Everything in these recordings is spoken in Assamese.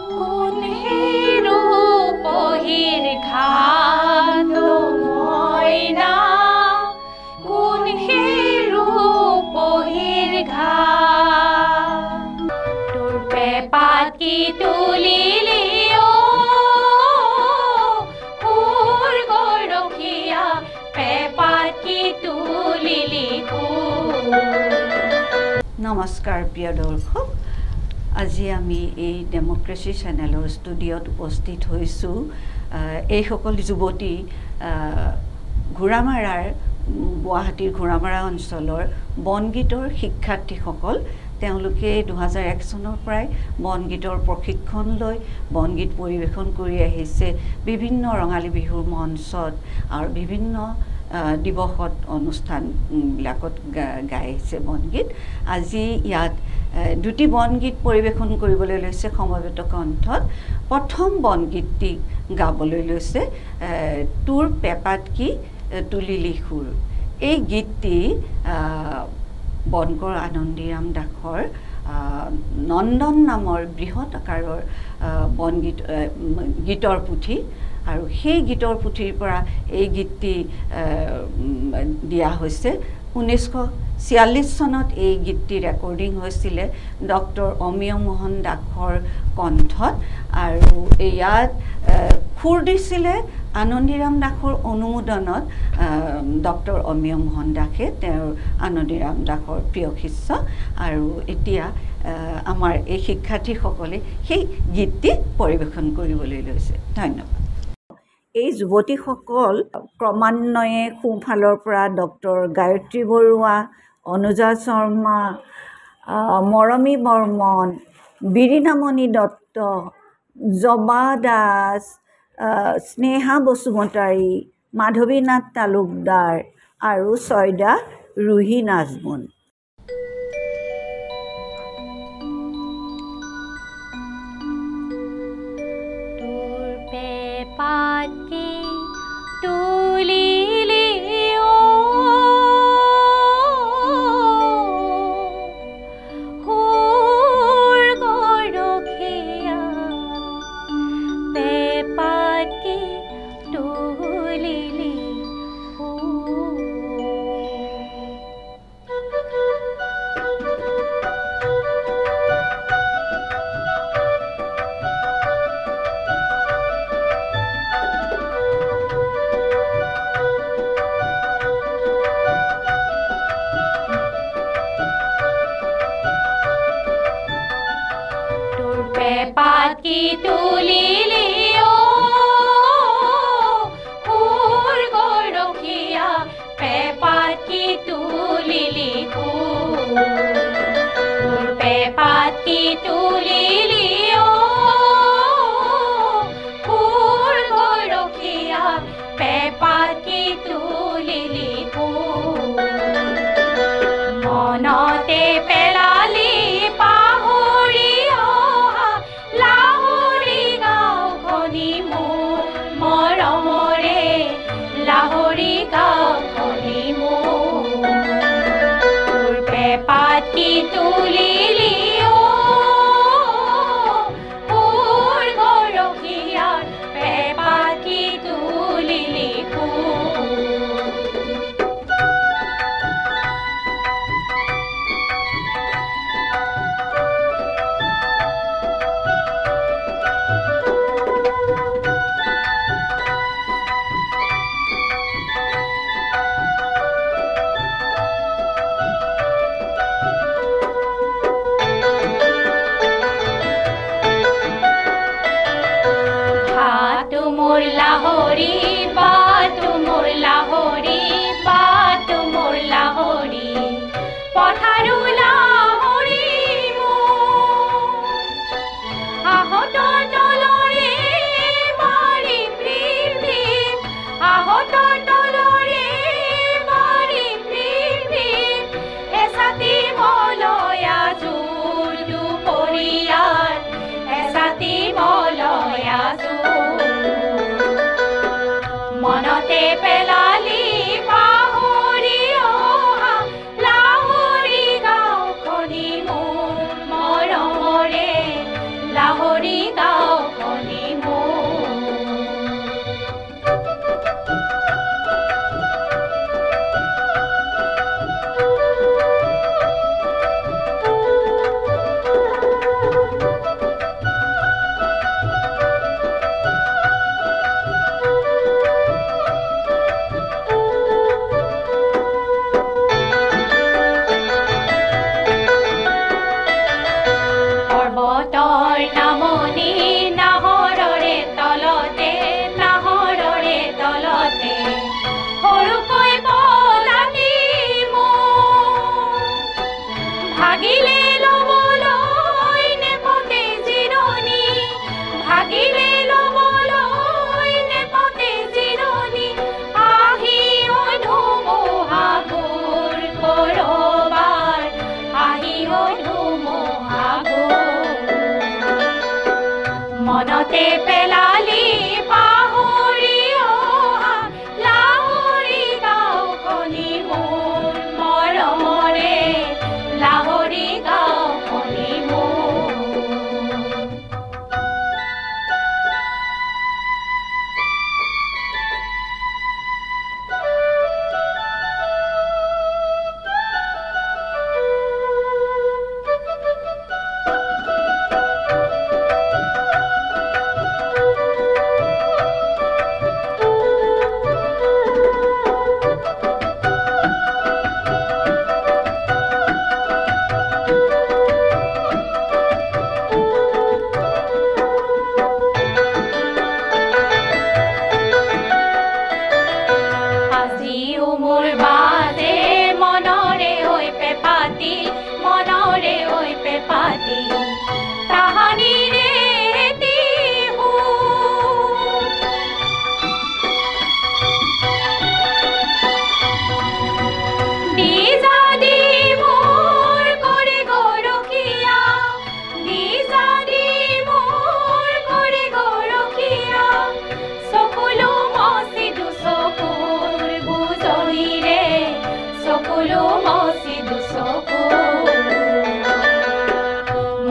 কোন হেৰো পহিৰ ঘাট মইনা কোন হেৰো পহিৰ ঘাট তোৰ পেপাত কি তুলিলি সুৰ গৰখীয়া পেপাত কি তুলিলি নমস্কাৰ প্ৰিয় দৰ্শক আজি আমি এই ডেমক্ৰেসি চ্যানেলৰ ষ্টুডিঅ'ত উপস্থিত হৈছোঁ এই সকল যুৱতী ঘোৰামাৰাৰ গুৱাহাটীৰ ঘোৰামাৰা অঞ্চলৰ বনগীতৰ শিক্ষাৰ্থীসকল তেওঁলোকে 2001 চনৰ পৰাই বনগীতৰ প্ৰশিক্ষণ লৈ বনগীত পৰিৱেশন কৰি আহিছে বিভিন্ন ৰঙালী বিহুৰ মঞ্চত আৰু বিভিন্ন দিৱসত অনুষ্ঠানবিলাকত গাই আহিছে বনগীত আজি ইয়াত দুটি বনগীত পৰিৱেশন কৰিবলৈ লৈছে সমবেত কণ্ঠত প্ৰথম বনগীতটি গাবলৈ লৈছে তোৰ পেপাত কি তুলিলি সুৰ এই গীতটি বনকৰ আনন্দীৰাম দাসৰ নন্দন নামৰ বৃহৎ আকাৰৰ বনগীত গীতৰ পুথি আৰু সেই গীতৰ পুথিৰ পৰা এই গীতটি দিয়া হৈছে 1946 চনত এই গীতটি ৰেকৰ্ডিং হৈছিলে ডক্টৰ অমিয় মোহন দাসৰ কণ্ঠত আৰু ইয়াত সুৰ দিছিলে আনন্দীৰাম দাসৰ অনুমোদনত ডক্টৰ অমিয় মোহন দাসে তেওঁৰ আনন্দীৰাম দাসৰ প্ৰিয় শিষ্য আৰু এতিয়া আমাৰ এই শিক্ষাৰ্থীসকলে সেই গীতটি পৰিৱেশন কৰিবলৈ লৈছে ধন্যবাদ এই যুৱতীসকল ক্ৰমান্বয়ে সোঁফালৰ পৰা ডক্টৰ গায়ত্ৰী বৰুৱা অনুজা শৰ্মা মৰমী বৰ্মন বীৰিনামণি দত্ত জবা দাস স্নেহা বসুমতাৰী মাধৱী নাথ তালুকদাৰ আৰু ছয়দা ৰুহি নাজমুন পেপাত কি তুলিলি সুৰ গৰখীয়া পেপাত কি তুলিলি পেপাত কি তুলিলি সুৰ গৰখীয়া পেপাত কি তুলিলি পেপাত কি তুলিলি সুৰ গৰখীয়া পেপাত কি তুলিলি মনতে পেলালি লাহৰি গাঁওখনি মোৰ পেপাত কি তুলিলি সুৰ গৰখীয়া পেপাত কি তুলিলি লাহৰি বা তুমোৰ লাহৰি বা তুমোৰ লাহৰি পথাৰো লাহৰি আহতৰ তলৰে মাৰি পৃথিৱী আহতৰ তলৰে মাৰি পৃথিৱী এছাতি মলয়া জোৰ দুপৰীয়াৰ এছাতি মলয়া মনতে পেলালি পাহৰি অহা লাহৰি গাঁওখনি মোৰ মৰমৰে লাহৰি গাঁও নামনি নাহৰৰে তলতে নাহৰৰে তলতে সৰুকৈ পলাতি ভাগিলে লবলৈ নেপতে জিৰণি ভাগিলে লবলৈ নেপতে জিৰণি আহি ধুমুহা ঘূৰ কৰবাৰ আহি ধুমুহা মনতে পেলালি পাহৰি অহা লাহৰি গাঁওখনি মোৰ মৰমৰে লাহৰি গাঁওখনি মোৰ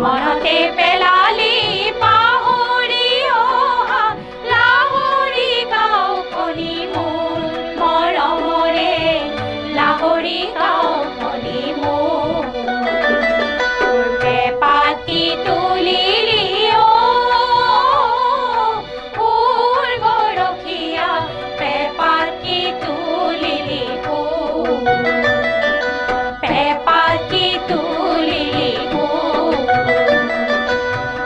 মনতে পেলালি পাহৰি অহা লাহৰি গাঁওখনি মোৰ মৰমৰে লাহৰি গাঁওখনি মোৰ পাতি তুলিলি ফুল গৰখীয়া পেপাতি তুলিলি পেপাতি তুলিলি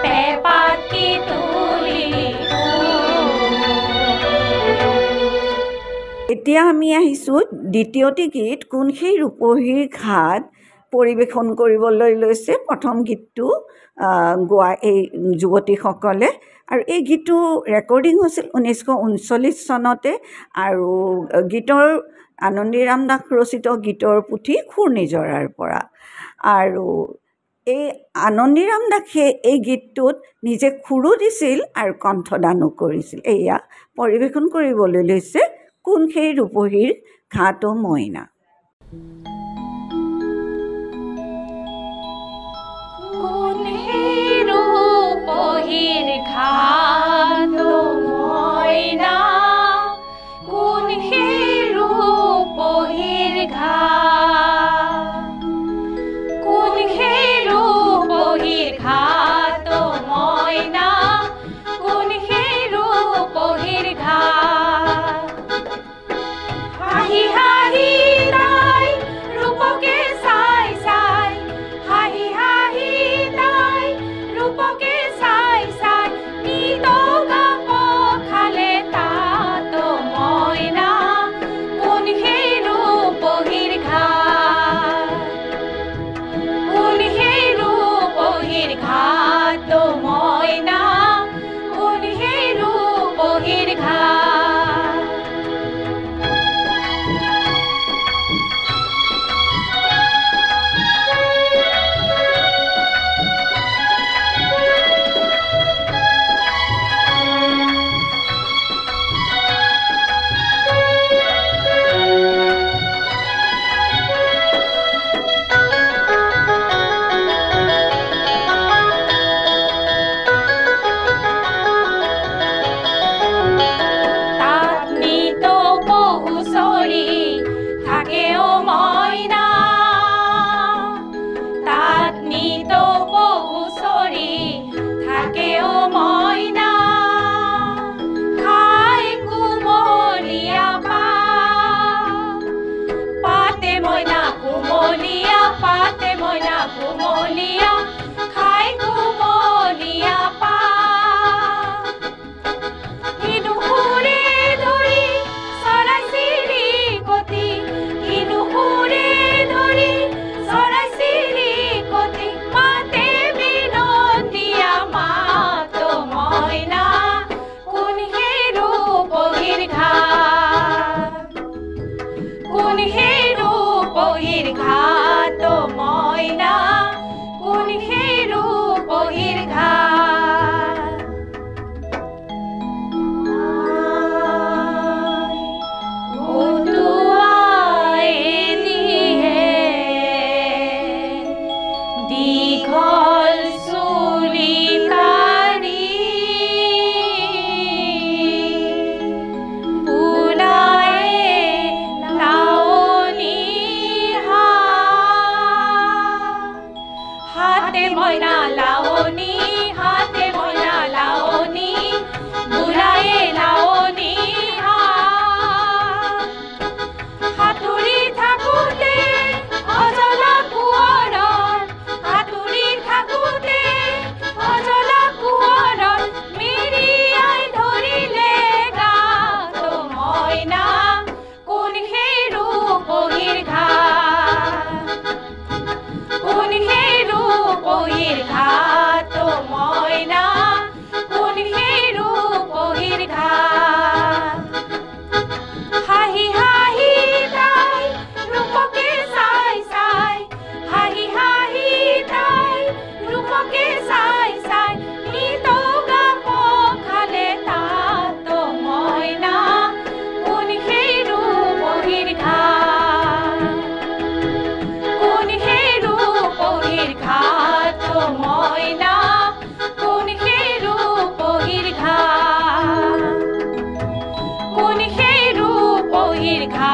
পেপাতি তুলিলি এতিয়া আমি আহিছোঁ দ্বিতীয়টি গীত কোন সেই ৰূপহীৰ ঘাট পৰিৱেশন কৰিবলৈ লৈছে প্ৰথম গীতটো গোৱা এই যুৱতীসকলে আৰু এই গীতটো ৰেকৰ্ডিং হৈছিল 1939 চনতে আৰু গীতৰ আনন্দীৰাম দাস ৰচিত গীতৰ পুথি খুৰ নিজৰাৰ পৰা আৰু এই আনন্দীৰাম দাসে এই গীতটোত নিজে খুৰো দিছিল আৰু কণ্ঠদানো কৰিছিল এয়া পৰিৱেশন কৰিবলৈ লৈছে কোন সেই ৰূপহীৰ ঘাট মইনা কোন সেই ৰূপহীৰ ঘাট মইনা কোন সেই ৰূপহীৰ ঘাট কোন সেই ৰূপহীৰ ঘাট মইনা কোন সেই ৰূপহীৰ ঘাট হাঁহি হাঁহি তাই ঘাট